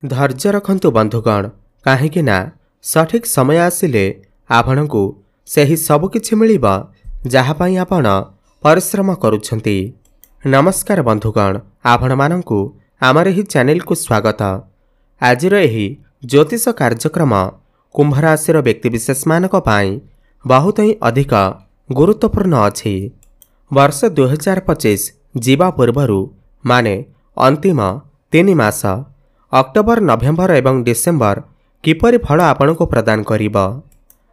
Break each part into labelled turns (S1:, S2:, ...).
S1: धैर्य रखंतु बंधुगण कहीं सठिक समय आसिले आपणकु सही सबकिछि मिलिबा जहाँपाई आपण परिश्रम करुछंती। नमस्कार बंधुगण, आपण मानंकु आमर ही चैनल को स्वागत। आजिर एही ज्योतिष कार्यक्रम कुंभ राशि व्यक्तिविशेष मानक पाई बहुत ही अधिक गुरुत्वपूर्ण अछि। वर्ष 2025 जीवा पूर्वरु माने अंतिम 3 मास अक्टोबर, नवेम्बर एवं डिसेम्बर किपरि फल आपनको प्रदान करिब।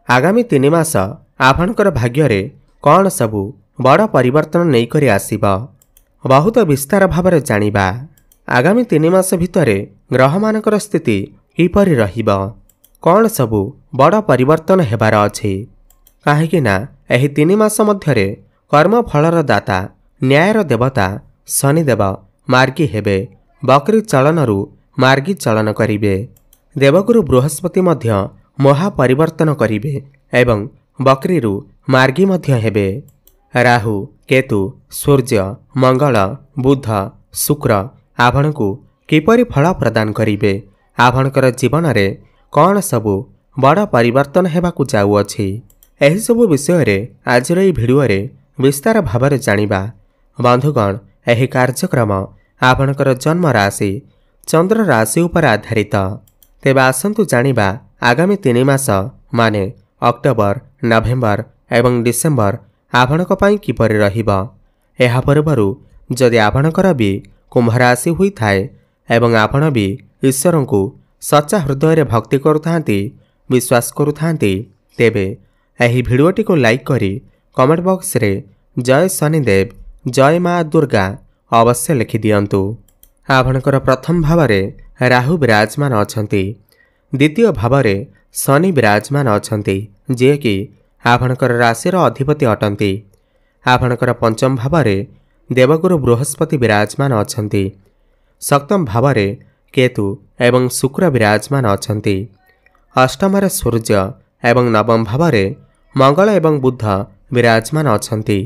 S1: आगामी 3 मास आपणकर भाग्य रे कौन सबु बड़ परिवर्तन नहीं करि आसिब, बहुत विस्तार भाव जानिबा। आगामी 3 मास भितरे ग्रह मानकर स्थिति किपरि रहिब, कौन सबु बड़ परिवर्तन हेबार अछि। काहेकि ना एही 3 मास मध्यरे कर्म फलर दाता न्यायर देवता शनिदेव मार्गी हेबे। बकरी चलनरु मार्गी चलन करिवे। देवगुरु बृहस्पति मध्य महा परिवर्तन करिवे एवं बकरीरु मार्गी मध्य हेबे। राहु, केतु, सूर्य, मंगल, बुध, शुक्र आपणकु किपरि फल प्रदान करिवे, आपणकर जीवन रे कौन सबु बड़ परिवर्तन हेबाकु जाउअछि, एही सबु विषय रे आजिर एही भिडियो रे विस्तार भाव जानिबा। बंधुगण, एही कार्यक्रम आपणकर जन्म राशि चंद्र राशि उपर आधारित। तेबे आसंतु जानिबा आगामी 3 मास माने अक्टोबर, नवेम्बर एवं डिसेम्बर आपणक पई किपरि रहिब। एहा पूर्वरु जदि आपणकर भी कुंभ राशि होई थाए एवं आपण भी ईश्वर को सच्चा हृदय रे भक्ति करुथांती, विश्वास करुथांती, तेबे एही भिडियोटी को लाइक करी कमेंट बॉक्स रे जय शनिदेव, जय माँ दुर्गा अवश्य लिखि दियंतु। आपणकर प्रथम भाव में राहु विराजमान अछंती, द्वितीय भाव में शनि विराजमान अछंती जे कि आपणकर राशिर अधिपति अटंती। आपणकर पंचम भाव में देवगुरु बृहस्पति विराजमान अछंती, सप्तम भाव में केतु एवं शुक्र विराजमान अछंती, अष्टम रे सूर्य एवं नवम भाव में मंगल एवं बुध विराजमान अछंती।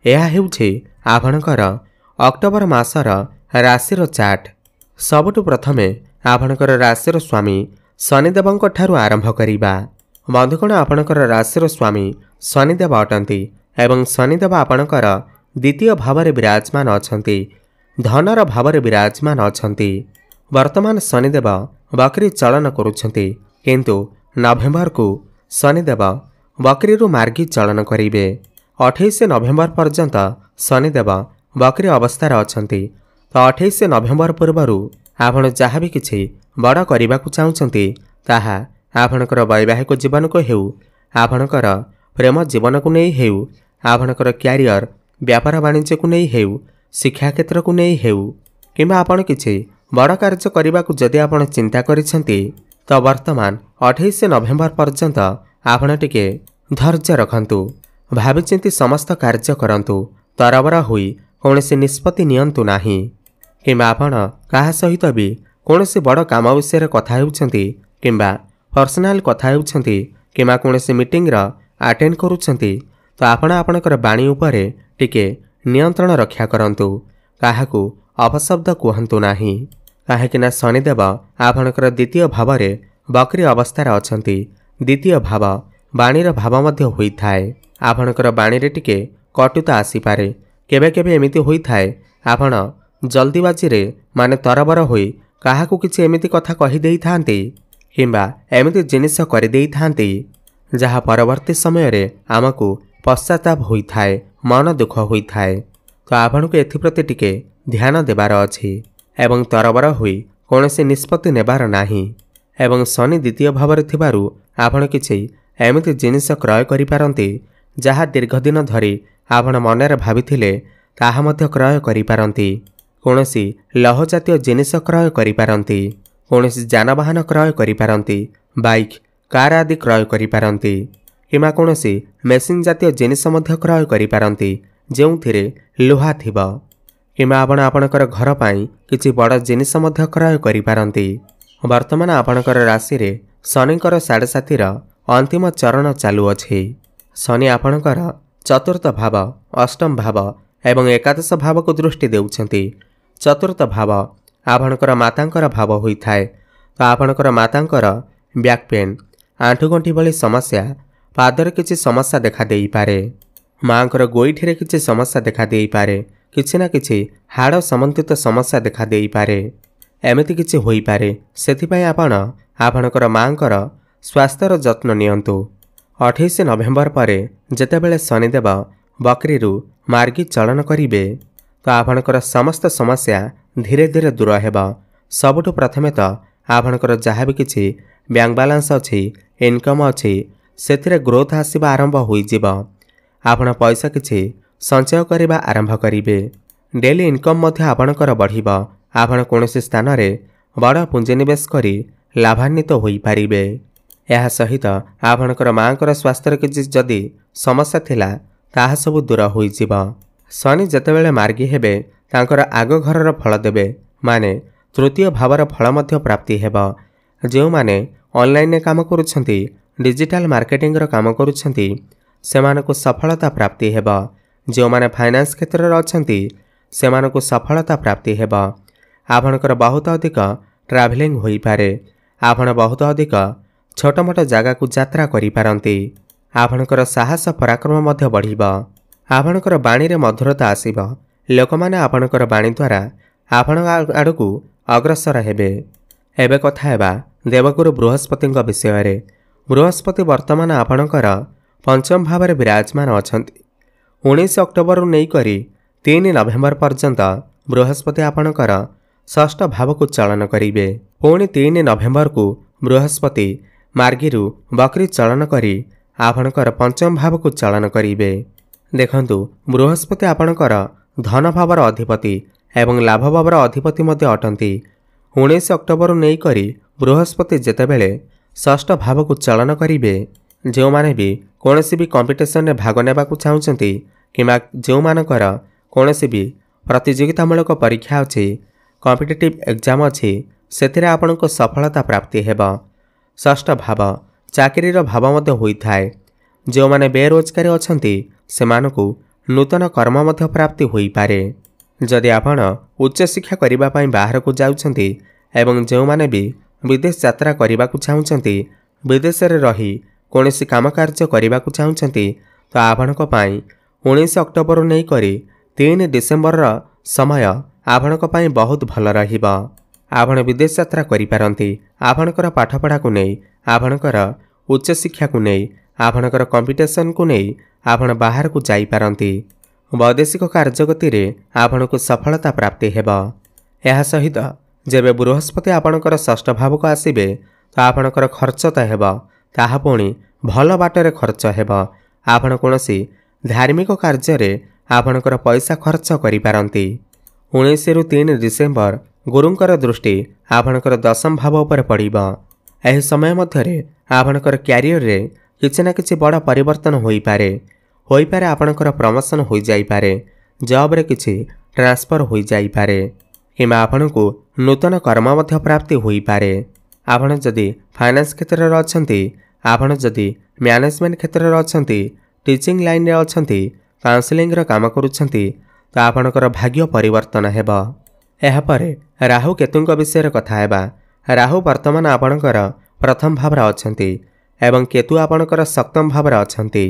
S1: यह हेउछि आपणकर अक्टोबर मासर राशिर चार्ट। सबुठु प्रथमे आपणकर राशिर स्वामी शनिदेवंक ठारु आरंभ करिबा। बंधुगण, आपणकर राशिर स्वामी शनिदेव अटंती एवं शनिदेव आपणकर द्वितीय भाव में विराजमान अछंती, धनर भाव में विराजमान अछंती। वर्तमान शनिदेव बकरी चलन करुछंती, किंतु नवेम्बर को शनिदेव बकरीरु मार्गी चलन करिवे। 28 नवेम्बर पर्यंत शनिदेव बकरी अवस्थार अछंती। तो 28 नवेम्बर पूर्वरु आपण जहाँ भी किछि बड़ करिबाकु चाहुचंती ताहा आपणकर वैवाहिक जीवन को हेउ, आपणकर प्रेम जीवन को नहीं हेउ, आपणकर क्यारियर व्यापार वाणिज्य को नहीं हेउ, शिक्षा क्षेत्र को नहीं हेउ, किंबा आपण किछि बड़ कार्य करिबाकु जदि आपण चिंता करिसंती तो वर्तमान 28 नवेम्बर पर्यंत आपण टिके धैर्य रखंतु, भाविचिंती समस्त कार्य करंतु, तरबरा होई कौनसी निष्पत्ति नियंतु नाही। किंबा आपण काहा सहित भी कौनसी बड़ काम विषय कथा हेउछंती, किंबा पर्सनाल कथा हेउछंती, किंबा कौनसी मीटिंग रा अटेंड करूछंती तो आपण आपणकर बाणी उपरे टिके नियंत्रण रक्षा करंतु, काहाकू अपशब्द कहंतु नाही। काहेकिना शनिदेव आपणकर द्वितीय भाव में बकरी अवस्थार अछंती। द्वितीय भाव बाणीर भाव मध्य होई थाए। आपणकर बाणी रे टिके कटुता आसी पारे। केबे केबे एमिति होई थाए आपण जल्दीबाजी रे माने तरबर होई काहाकू किछि एमिति कथा कहि देई थांती, किंबा एमिति जिनिस करि देई थांती जहा परवर्ती समय रे आमको पश्चाताप होई थाए, मन दुख होई थाए। तो आपणको एथिप्रति टिके ध्यान देबार अछि एवं तरबर होई कौनसी निष्पत्ति नेबार नाही। एवं शनि द्वितीय भाव में थिबारु आपण किछि एमिति जिनिस क्रय करि पारंती जहा दीर्घ दिन धरी आपण मनरे भाबिथिले ताहा मध्य क्रय करि पारंती। कौनसी लौह जातीय जिनिस क्रय करि पारंती, कौनसी जानवाहन क्रय करि पारंती, बाइक कार आदि क्रय करि पारंती, किंबा कौनसी मेसिन जातीय जिनिस मध्य क्रय करि पारंती जेउथिरे लुहा थिबा, किंबा आपण आपणकर घर पई किछि बड़ जिनिस मध्य क्रय करि पारंती। वर्तमान आपणकर राशि रे शनिकर 7.5 अंतिम चरण चालू अछि। शनि आपणकर चतुर्थ भाव, अष्टम भाव एवं एकादश भाव को दृष्टि देउछंती। चतुर्थ भाव आपणकर मातांकर भाव होई थाए। तो आपणकर मातांकर बैक पेन आंठुगंठी भली समस्या पादर किसी समस्या देखा दे पारे मांकर गोईठीरे किसी समस्या देखा दे पारे किछि ना किछि हाड़ संबंधित समस्या देखा दे पारे एमिति किछि होई पारे सेथिपई आपणकर मांकर स्वास्थ्यर जत्न नियंतु 28 नवेम्बर पर जेतेबेले शनिदेव बकरी मार्गी चलन करिवे तो आपणकर समस्त समस्या धीरे धीरे दूर हेबा। सबुठु प्रथमे तो आपणकर जहाँ भी किछि बैंक बैलेंस अच्छी इनकम अच्छी सेथिरे ग्रोथ आसीबा आरंभ होई जिवो। आपण पैसा किछि संचय करिबा आरंभ करिवे। डेली इनकम मध्य आपणकर बढ़िबो। आपण कोनोसी स्थान रे बड़ पुंजी निवेश करी लाभान्वित होई पारिबे। यह सहित आपणकर मांकर स्वास्थ्य किछि जदि समस्या थिला ताहा सब दूर होई जिवो। शनि जेतेबेले मार्गी हेबे तांकर आग घरर फल देबे माने तृतीय भावर फल मध्य प्राप्ति हेबो। जो माने ऑनलाइन काम करुछंती डिजिटल मार्केटिंग काम करुछंती सेमानकु सफलता प्राप्ति हेबो। जो माने फाइनेंस क्षेत्र रे अछंती सेमानकु सफलता प्राप्ति हेबो। आपणकर बहुत अधिक ट्रैवलिंग होई पारे। आपण बहुत अधिक छोट मोट जगह को यात्रा करि पारंती। आपणकर साहस पराक्रम मध्य बढ़िबो। आपणकर बाणी रे मधुरता आसीबो। लोकमाने आपणकर बाणी द्वारा आपण आडकू अग्रसर हेबे। एबे कथा हेबा देवगुरु बृहस्पति विषय रे। बृहस्पति वर्तमान आपणकर पंचम भाव में विराजमान अछंती। 19 अक्टोबर नहीं करी 3 नवेम्बर पर्यंत बृहस्पति आपणकर षष्ठ भाव को चलन करिवे। पुणी 3 नवेम्बर को बृहस्पति मार्गीरू बकरी चलन करी आपणकर पंचम भाव को चलन करिवे। देखंतु बृहस्पति आपणकर धन भावर अधिपति एवं लाभ भावर अधिपति मध्य अटंती। 19 अक्टोबर नहीं करी बृहस्पति जेतेबेले षष्ठ भाव को चलन करिवे जो माने भी कोनोसी भी कंपटीशन रे भाग नेबाकू चाहुचंती किमा जो मानकर कोनोसी भी प्रतियोगितामूलक परीक्षा अछि कॉम्पिटिटिव एग्जाम अछि सेथिरे आपनको सफलता प्राप्ति हेबा। षष्ठ भाव चाकरीर भाव मध्य होई थाए। जो माने बेरोजगारी अछंती सेमानकू नूतन कर्म मध्य प्राप्ति होई पारे। जदि आपण उच्च शिक्षा करिबा पई बाहर को जाउछंती एवं जो माने भी विदेश यात्रा करिबाकू चाहुचंती विदेश रे रही कोनोसी काम कार्य करिबाकू चाहुचंती तो आपणक पई 19 अक्टोबर नहीं करी 3 डिसेम्बर समय आपणक पई बहुत भल रहिबा। आपण विदेश यात्रा करि पारंती। आपणकर पाठपढ़ा को नहीं आपणकर उच्च शिक्षा को नहीं आपणकर कंपटीशन को नहीं आपण बाहर को जाई पारंती। वैदेशिक कार्यगति रे आपणको सफलता प्राप्ति हेबा। यह सहित जेबे बृहस्पति आपणकर षष्ठ भाव को आसीबे तो आपणकर खर्च तो हेबा ताहा पुणी भल बाटरे खर्च हेबा। आपण कोनोसी धार्मिक कार्य रे आपणकर पैसा खर्च करि पारंती। 19 रु 3 डिसेम्बर गुरुंकर दृष्टि आपणकर दशम भाव उपर पड़िबा। एही समय मध्यरे आपणकर क्यारियर रे किछि ना किछि बड़ परिवर्तन होई पारे आपणकर प्रमोशन होई जाई पारे। जॉब रे किछि ट्रांसफर होई जाई पारे किमा आपणको नूतन कर्म मध्य प्राप्ति होई पारे। आपण जदि फाइनेंस क्षेत्र रे अछंती आपण जदि मैनेजमेंट क्षेत्र रे अछंती टीचिंग लाइन रे अछंती काउंसलिंग रो काम करूछंती तो आपणकर भाग्य परिवर्तन हेबा। एहा परे राहु केतुंक विषय कथा हेबा। राहु वर्तमान आपणकर प्रथम भाव रे अछंती एवं केतु आपणकर सप्तम भाव रे अछंती।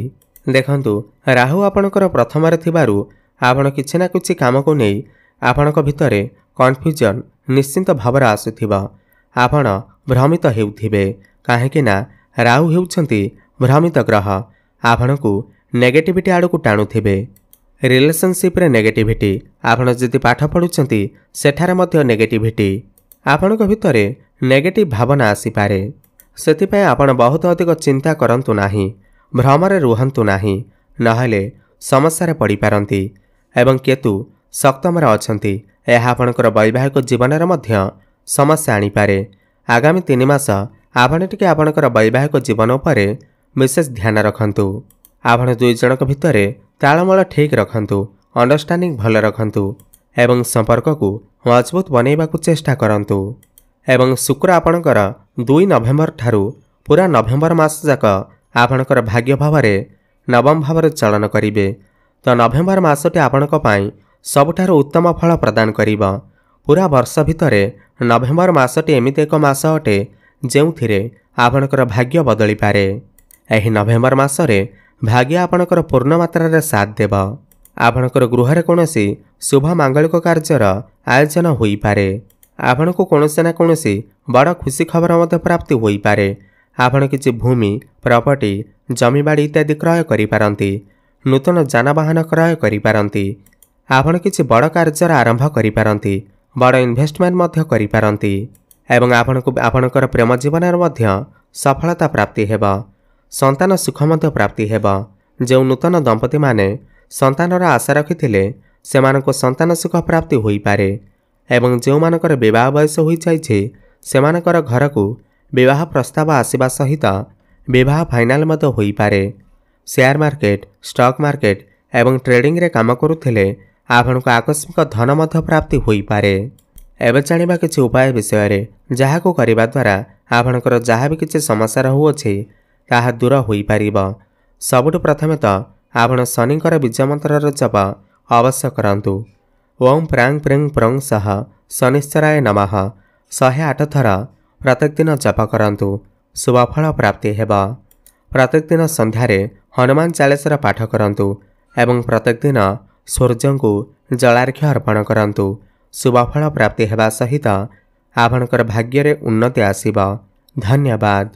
S1: देखंतु राहु आपणकर प्रथम रे थिबारु आपण किछि ना किछि काम को नै आपणक भितरे कन्फ्यूजन निश्चिंत भाव रे आसुथिबा। आपण भ्रमित हेउथिबे काहेकि ना राहु हेउछंती भ्रमित ग्रह। आपणकू नेगेटिविटी आड़ को टाणुथिबे। रिलेशनशिप रे नेगेटिविटी आपण जदि पाठ पढुछंती सेठारे मध्य नेगेटिविटी आपणक भितरे नेगेटिव भावना आसी पारे। सेतिपय आपण बहुत अधिक चिंता करंतु नाही भ्रमरे रुहंतु नाही नहले समस्या रे पड़ी पारंती। एवं केतु सप्तम रे अछंती एहा आपणकर वैवाहिक जीवन रे मध्य समस्या आनी पारे। आगामी 3 मास आपण टिके आपणकर वैवाहिक जीवन उपरे विशेष ध्यान रखंतु। आपण दुई जनक भितरे तालमेल ठीक रखंतु अंडरस्टैंडिंग भल रखंतु एवं संपर्क को मजबूत बनैबा को चेष्टा करंतु। एवं शुक्र आपणकर 2 नवेम्बर ठारू पूरा नवेम्बर मास जाक आपणकर भाग्य भाव रे नवम भाव रे चलन करिवे तो नवेम्बर मासटी आपणक पई सबठारु उत्तम फल प्रदान करिबा। पूरा वर्ष भितर नवेम्बर मासटी एमिति एक मास अटे जेउथिरे आपणकर भाग्य बदली पारे। एही नवेम्बर मासरे भाग्य आपणकर पूर्ण मात्रा साथ देव। आपणकर गृह कौनसी शुभ मांगलिक कार्यर आयोजन होई पारे। आपण को कौनसी ना कौनसी बड़ खुशी खबर मध्य प्राप्ति होई पारे। आपण किछि भूमि प्रॉपर्टी जमीबाड़ी इत्यादि क्रय करि पारंती। नूतन जानवाहन क्रय करि पारंती। आपण किछि बड़ कार्यर आरंभ करि पारंती। बड़ इन्वेस्टमेंट मध्य करि पारंती एवं आपणकर प्रेम जीवन मध्य सफलता प्राप्ति हेबा। संतान सुख मध्य प्राप्ति हेबा। जो नूतन दंपति माने संतानर आशा रखिथिले सेमानको संतान सुख प्राप्ति होई पारे एवं जो मानकर विवाह बयस होई जाइछे सेमानकर घर को विवाह प्रस्ताव आसीबा सहित विवाह फाइनाल मध्य होई पारे। शेयर मार्केट स्टॉक मार्केट एवं ट्रेडिंग रे काम करुथिले आपनको आकस्मिक धन मध्य प्राप्ति होई पारे। एबे जानिबा किछि उपाय विषय रे जाहाको करिबा द्वारा आपणकर जहाँ भी किछि समस्या रहुअछि ताहा दूर होई पारिबा। सबुठु प्रथमे तो आपण शनिकर बीज मंत्र जप अवश्य करंतु। ओम प्रांग प्रिंग प्रंग सह शनिश्चराय नमः 108 थर प्रत्येक दिन जप करंतु। शुभ फल प्राप्ति हेबा। प्रत्येक दिन संध्यारे हनुमान चालीसार पाठ करंतु एवं प्रत्येक दिन सूर्य को जलार्घ्य अर्पण करंतु। शुभ फल प्राप्ति हेबा सहित आपणकर भाग्य रे उन्नति आसीबा। धन्यवाद।